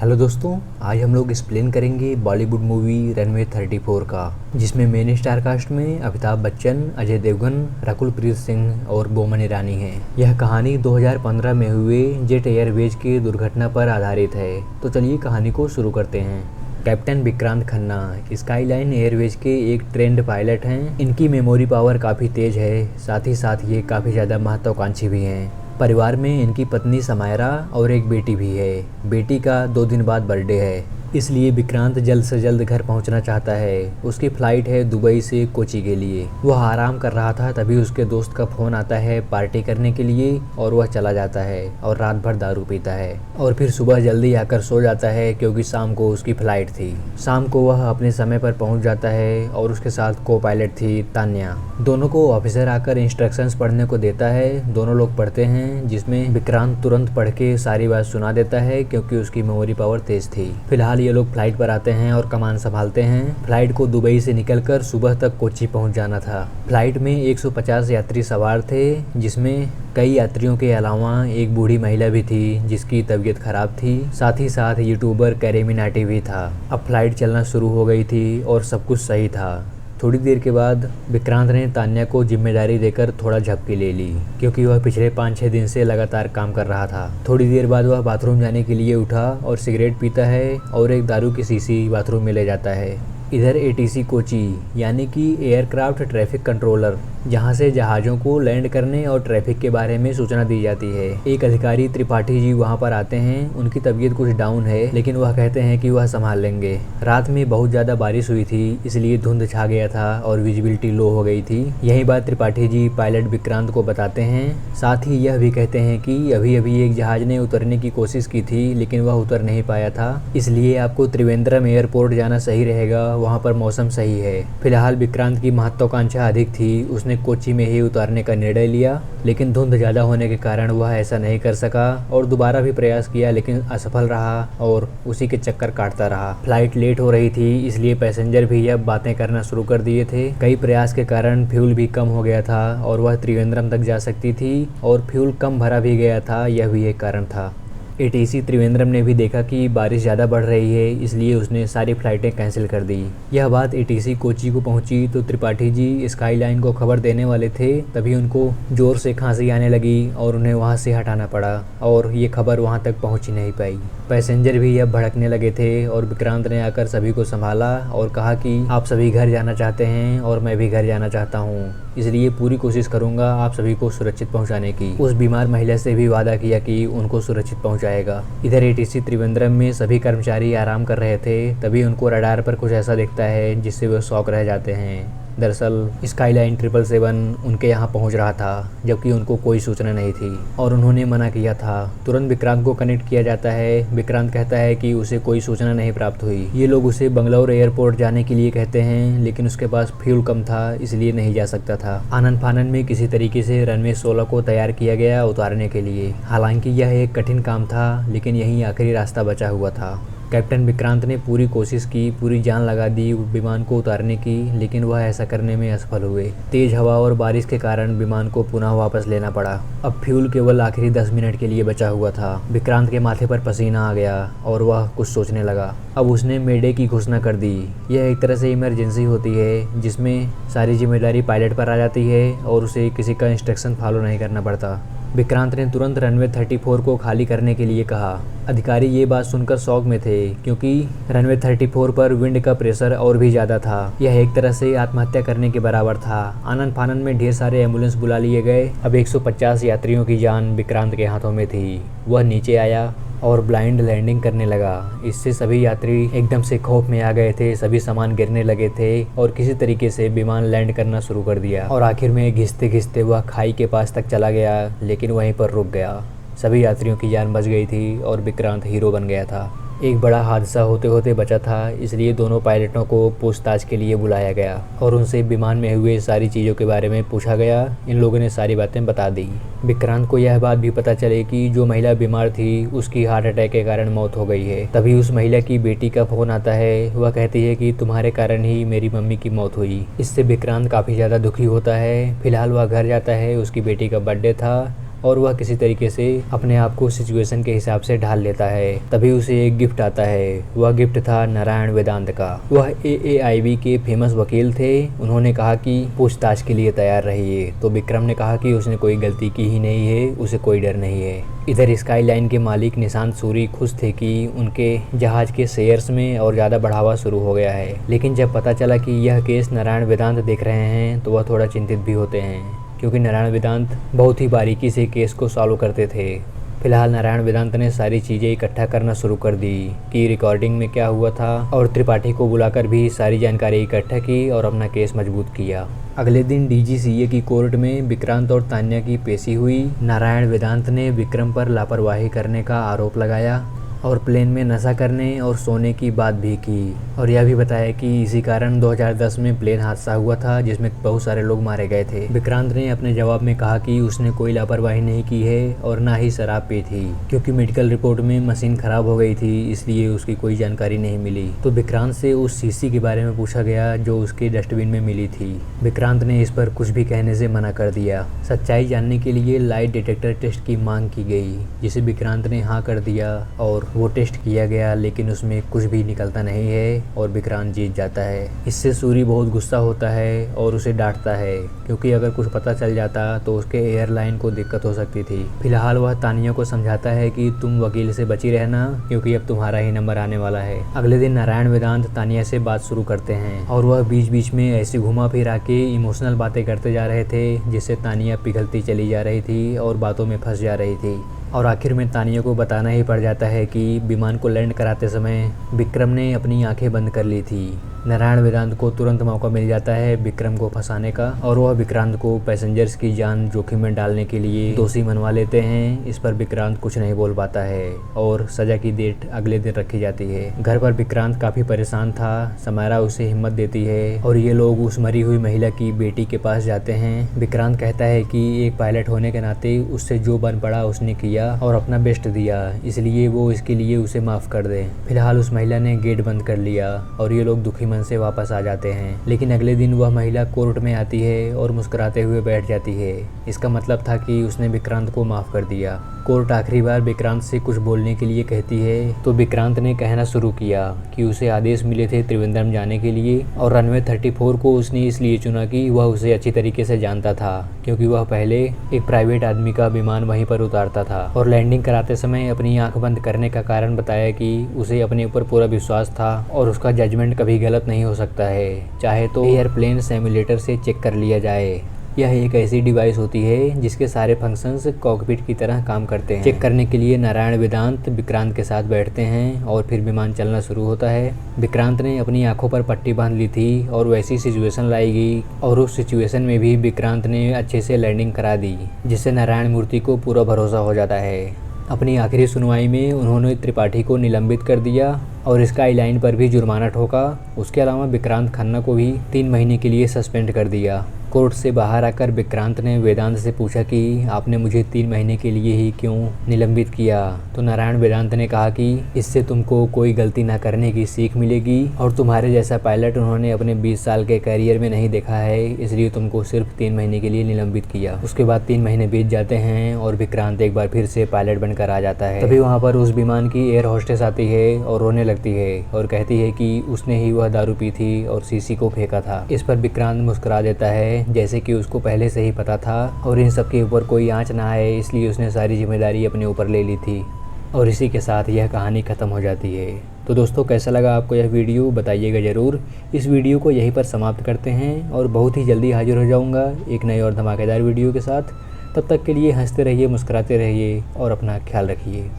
Hello दोस्तों, आज हम लोग एक्सप्लेन करेंगे बॉलीवुड मूवी रनवे 34 का, जिसमें मेन स्टार कास्ट में अमिताभ बच्चन, अजय देवगन, रकुल प्रीत सिंह और बोमन ईरानी हैं। यह कहानी 2015 में हुए जेट एयरवेज की दुर्घटना पर आधारित है। तो चलिए कहानी को शुरू करते हैं। Captain Vikrant Khanna skyline Airways के एक ट्रेंड पायलट हैं। इनकी मेमोरी पावर काफ़ी तेज है, साथ ही साथ ये काफ़ी ज़्यादा महत्वाकांक्षी भी हैं। परिवार में इनकी पत्नी समायरा और एक बेटी भी है। बेटी का 2 दिन बाद बर्थडे है, इसलिए विक्रांत जल्द से जल्द घर पहुंचना चाहता है। उसकी फ़्लाइट है दुबई से कोची के लिए। वह आराम कर रहा था, तभी उसके दोस्त का फ़ोन आता है पार्टी करने के लिए और वह चला जाता है और रात भर दारू पीता है और फिर सुबह जल्दी आकर सो जाता है, क्योंकि शाम को उसकी फ़्लाइट थी। शाम को वह अपने समय पर पहुंच जाता है और उसके साथ को पायलट थी तान्या। दोनों को ऑफिसर आकर इंस्ट्रक्शंस पढ़ने को देता है। दोनों लोग पढ़ते हैं, जिसमें विक्रांत तुरंत पढ़ के सारी बात सुना देता है, क्योंकि उसकी मेमोरी पावर तेज थी। फिलहाल ये लोग फ्लाइट पर आते हैं और कमान संभालते हैं। फ्लाइट को दुबई से निकलकर सुबह तक कोची पहुंच जाना था। फ्लाइट में 150 यात्री सवार थे, जिसमें कई यात्रियों के अलावा एक बूढ़ी महिला भी थी जिसकी तबीयत खराब थी। साथ ही साथ यूट्यूबर कैरी मिनाटी भी था। अब फ्लाइट चलना शुरू हो गई थी और सब कुछ सही था। थोड़ी देर के बाद विक्रांत ने तान्या को जिम्मेदारी देकर थोड़ा झपकी ले ली, क्योंकि वह पिछले 5-6 दिन से लगातार काम कर रहा था। थोड़ी देर बाद वह बाथरूम जाने के लिए उठा और सिगरेट पीता है और एक दारू की शीशी बाथरूम में ले जाता है। इधर एटीसी कोची यानी कि एयरक्राफ्ट ट्रैफिक कंट्रोलर, जहां से जहाज़ों को लैंड करने और ट्रैफिक के बारे में सूचना दी जाती है। एक अधिकारी त्रिपाठी जी वहां पर आते हैं। उनकी तबीयत कुछ डाउन है, लेकिन वह कहते हैं कि वह संभाल लेंगे। रात में बहुत ज़्यादा बारिश हुई थी, इसलिए धुंध छा गया था और विजिबिलिटी लो हो गई थी। यही बात त्रिपाठी जी पायलट विक्रांत को बताते हैं। साथ ही यह भी कहते हैं कि अभी अभी एक जहाज़ ने उतरने की कोशिश की थी, लेकिन वह उतर नहीं पाया था, इसलिए आपको त्रिवेंद्रम एयरपोर्ट जाना सही रहेगा, वहाँ पर मौसम सही है। फिलहाल विक्रांत की महत्वाकांक्षा अधिक थी। उसने कोची में ही उतारने का निर्णय लिया, लेकिन धुंध ज़्यादा होने के कारण वह ऐसा नहीं कर सका और दोबारा भी प्रयास किया, लेकिन असफल रहा और उसी के चक्कर काटता रहा। फ्लाइट लेट हो रही थी, इसलिए पैसेंजर भी अब बातें करना शुरू कर दिए थे। कई प्रयास के कारण फ्यूल भी कम हो गया था और वह त्रिवेंद्रम तक जा सकती थी, और फ्यूल कम भरा भी गया था, यह भी एक कारण था। एटीसी त्रिवेंद्रम ने भी देखा कि बारिश ज़्यादा बढ़ रही है, इसलिए उसने सारी फ़्लाइटें कैंसिल कर दी। यह बात एटीसी कोची को पहुंची तो त्रिपाठी जी स्काईलाइन को खबर देने वाले थे, तभी उनको ज़ोर से खांसी आने लगी और उन्हें वहां से हटाना पड़ा और ये खबर वहां तक पहुंच ही नहीं पाई। पैसेंजर भी अब भड़कने लगे थे और विक्रांत ने आकर सभी को संभाला और कहा कि आप सभी घर जाना चाहते हैं और मैं भी घर जाना चाहता हूँ, इसलिए पूरी कोशिश करूँगा आप सभी को सुरक्षित पहुँचाने की। उस बीमार महिला से भी वादा किया कि उनको सुरक्षित पहुँचाएगा। इधर एटीसी त्रिवेंद्रम में सभी कर्मचारी आराम कर रहे थे, तभी उनको रडार पर कुछ ऐसा दिखता है जिससे वे शॉक रह जाते हैं। दरअसल स्काईलाइन 777 उनके यहाँ पहुँच रहा था, जबकि उनको कोई सूचना नहीं थी और उन्होंने मना किया था। तुरंत विक्रांत को कनेक्ट किया जाता है। विक्रांत कहता है कि उसे कोई सूचना नहीं प्राप्त हुई। ये लोग उसे बंगलौर एयरपोर्ट जाने के लिए कहते हैं, लेकिन उसके पास फ्यूल कम था, इसलिए नहीं जा सकता था। आनन फानन में किसी तरीके से रनवे 16 को तैयार किया गया उतारने के लिए। हालांकि यह एक कठिन काम था, लेकिन यही आखिरी रास्ता बचा हुआ था। कैप्टन विक्रांत ने पूरी कोशिश की, पूरी जान लगा दी विमान को उतारने की, लेकिन वह ऐसा करने में असफल हुए। तेज हवा और बारिश के कारण विमान को पुनः वापस लेना पड़ा। अब फ्यूल केवल आखिरी 10 मिनट के लिए बचा हुआ था। विक्रांत के माथे पर पसीना आ गया और वह कुछ सोचने लगा। अब उसने मेडे की घोषणा कर दी। यह एक तरह से इमरजेंसी होती है, जिसमें सारी जिम्मेदारी पायलट पर आ जाती है और उसे किसी का इंस्ट्रक्शन फॉलो नहीं करना पड़ता। विक्रांत ने तुरंत रनवे 34 को खाली करने के लिए कहा। अधिकारी ये बात सुनकर शॉक में थे, क्योंकि रनवे 34 पर विंड का प्रेशर और भी ज़्यादा था। यह एक तरह से आत्महत्या करने के बराबर था। आनन फानन में ढेर सारे एम्बुलेंस बुला लिए गए। अब 150 यात्रियों की जान विक्रांत के हाथों में थी। वह नीचे आया और ब्लाइंड लैंडिंग करने लगा। इससे सभी यात्री एकदम से खौफ में आ गए थे। सभी सामान गिरने लगे थे और किसी तरीके से विमान लैंड करना शुरू कर दिया और आखिर में घिसते घिसते वह खाई के पास तक चला गया, लेकिन वहीं पर रुक गया। सभी यात्रियों की जान बच गई थी और विक्रांत हीरो बन गया था। एक बड़ा हादसा होते होते बचा था, इसलिए दोनों पायलटों को पूछताछ के लिए बुलाया गया और उनसे विमान में हुए सारी चीज़ों के बारे में पूछा गया। इन लोगों ने सारी बातें बता दी। विक्रांत को यह बात भी पता चले कि जो महिला बीमार थी उसकी हार्ट अटैक के कारण मौत हो गई है। तभी उस महिला की बेटी का फ़ोन आता है। वह कहती है कि तुम्हारे कारण ही मेरी मम्मी की मौत हुई। इससे विक्रांत काफ़ी ज़्यादा दुखी होता है। फिलहाल वह घर जाता है। उसकी बेटी का बर्थडे था और वह किसी तरीके से अपने आप को सिचुएशन के हिसाब से ढाल लेता है। तभी उसे एक गिफ्ट आता है। वह गिफ्ट था नारायण वेदांत का। वह AAIB के फेमस वकील थे। उन्होंने कहा कि पूछताछ के लिए तैयार रहिए। तो विक्रम ने कहा कि उसने कोई गलती की ही नहीं है, उसे कोई डर नहीं है। इधर स्काईलाइन के मालिक निशांत सूरी खुश थे कि उनके जहाज के शेयर्स में और ज़्यादा बढ़ावा शुरू हो गया है। लेकिन जब पता चला कि यह केस नारायण वेदांत देख रहे हैं तो वह थोड़ा चिंतित भी होते हैं, क्योंकि नारायण वेदांत बहुत ही बारीकी से केस को सॉल्व करते थे। फिलहाल नारायण वेदांत ने सारी चीज़ें इकट्ठा करना शुरू कर दी कि रिकॉर्डिंग में क्या हुआ था, और त्रिपाठी को बुलाकर भी सारी जानकारी इकट्ठा की और अपना केस मजबूत किया। अगले दिन DGCA की कोर्ट में विक्रांत और तान्या की पेशी हुई। नारायण वेदांत ने विक्रम पर लापरवाही करने का आरोप लगाया और प्लेन में नशा करने और सोने की बात भी की, और यह भी बताया कि इसी कारण 2010 में प्लेन हादसा हुआ था जिसमें बहुत सारे लोग मारे गए थे। विक्रांत ने अपने जवाब में कहा कि उसने कोई लापरवाही नहीं की है और ना ही शराब पी थी, क्योंकि मेडिकल रिपोर्ट में मशीन खराब हो गई थी, इसलिए उसकी कोई जानकारी नहीं मिली। तो विक्रांत से उस शीशी के बारे में पूछा गया जो उसके डस्टबिन में मिली थी। विक्रांत ने इस पर कुछ भी कहने से मना कर दिया। सच्चाई जानने के लिए लाइट डिटेक्टर टेस्ट की मांग की गई, जिसे विक्रांत ने हाँ कर दिया और वो टेस्ट किया गया, लेकिन उसमें कुछ भी निकलता नहीं है और विक्रांत जीत जाता है। इससे सूरी बहुत गुस्सा होता है और उसे डांटता है, क्योंकि अगर कुछ पता चल जाता तो उसके एयरलाइन को दिक्कत हो सकती थी। फिलहाल वह तानिया को समझाता है कि तुम वकील से बची रहना, क्योंकि अब तुम्हारा ही नंबर आने वाला है। अगले दिन नारायण वेदांत तानिया से बात शुरू करते हैं और वह बीच बीच में ऐसी घुमा फिरा के इमोशनल बातें करते जा रहे थे, जिससे तानिया पिघलती चली जा रही थी और बातों में फंस जा रही थी। और आखिर में तानिया को बताना ही पड़ जाता है कि विमान को लैंड कराते समय विक्रम ने अपनी आंखें बंद कर ली थी। नारायण वेदांत को तुरंत मौका मिल जाता है विक्रम को फंसाने का, और वह विक्रांत को पैसेंजर्स की जान जोखिम में डालने के लिए दोषी मनवा लेते हैं। इस पर विक्रांत कुछ नहीं बोल पाता है और सजा की डेट अगले दिन रखी जाती है। घर पर विक्रांत काफ़ी परेशान था। समारा उसे हिम्मत देती है और ये लोग उस मरी हुई महिला की बेटी के पास जाते हैं। विक्रांत कहता है कि एक पायलट होने के नाते उससे जो बन पड़ा उसने किया और अपना बेस्ट दिया, इसलिए वो इसके लिए उसे माफ़ कर दे। फिलहाल उस महिला ने गेट बंद कर लिया और ये लोग दुखी मन से वापस आ जाते हैं। लेकिन अगले दिन वह महिला कोर्ट में आती है और मुस्कुराते हुए बैठ जाती है। इसका मतलब था कि उसने विक्रांत को माफ़ कर दिया। कोर्ट आखिरी बार विक्रांत से कुछ बोलने के लिए कहती है तो विक्रांत ने कहना शुरू किया कि उसे आदेश मिले थे त्रिवेंद्रम जाने के लिए, और रनवे 34 को उसने इसलिए चुना कि वह उसे अच्छी तरीके से जानता था, क्योंकि वह पहले एक प्राइवेट आदमी का विमान वहीं पर उतारता था। और लैंडिंग कराते समय अपनी आंख बंद करने का कारण बताया कि उसे अपने ऊपर पूरा विश्वास था और उसका जजमेंट कभी गलत नहीं हो सकता है, चाहे तो एयरप्लेन सिमुलेटर से चेक कर लिया जाए। यह एक ऐसी डिवाइस होती है जिसके सारे फंक्शंस कॉकपिट की तरह काम करते हैं। चेक करने के लिए नारायण वेदांत विक्रांत के साथ बैठते हैं और फिर विमान चलना शुरू होता है। विक्रांत ने अपनी आंखों पर पट्टी बांध ली थी और वैसी सिचुएशन लाई गई, और उस सिचुएशन में भी विक्रांत ने अच्छे से लैंडिंग करा दी, जिससे नारायण मूर्ति को पूरा भरोसा हो जाता है। अपनी आखिरी सुनवाई में उन्होंने त्रिपाठी को निलंबित कर दिया और स्काईलाइन पर भी जुर्माना ठोका। उसके अलावा विक्रांत खन्ना को भी 3 महीने के लिए सस्पेंड कर दिया। कोर्ट से बाहर आकर विक्रांत ने वेदांत से पूछा कि आपने मुझे 3 महीने के लिए ही क्यों निलंबित किया। तो नारायण वेदांत ने कहा कि इससे तुमको कोई गलती ना करने की सीख मिलेगी, और तुम्हारे जैसा पायलट उन्होंने अपने 20 साल के करियर में नहीं देखा है, इसलिए तुमको सिर्फ 3 महीने के लिए निलंबित किया। उसके बाद 3 महीने बीत जाते हैं और विक्रांत एक बार फिर से पायलट बनकर आ जाता है। तभी वहाँ पर उस विमान की एयर होस्टेस आती है और रोने लगती है और कहती है कि उसने ही वह दारू पी थी और शीशी को फेंका था। इस पर विक्रांत मुस्कुरा देता है, जैसे कि उसको पहले से ही पता था और इन सब के ऊपर कोई आंच ना आए, इसलिए उसने सारी जिम्मेदारी अपने ऊपर ले ली थी। और इसी के साथ यह कहानी ख़त्म हो जाती है। तो दोस्तों, कैसा लगा आपको यह वीडियो, बताइएगा ज़रूर। इस वीडियो को यहीं पर समाप्त करते हैं और बहुत ही जल्दी हाजिर हो जाऊँगा एक नई और धमाकेदार वीडियो के साथ। तब तक के लिए हंसते रहिए, मुस्कुराते रहिए और अपना ख्याल रखिए।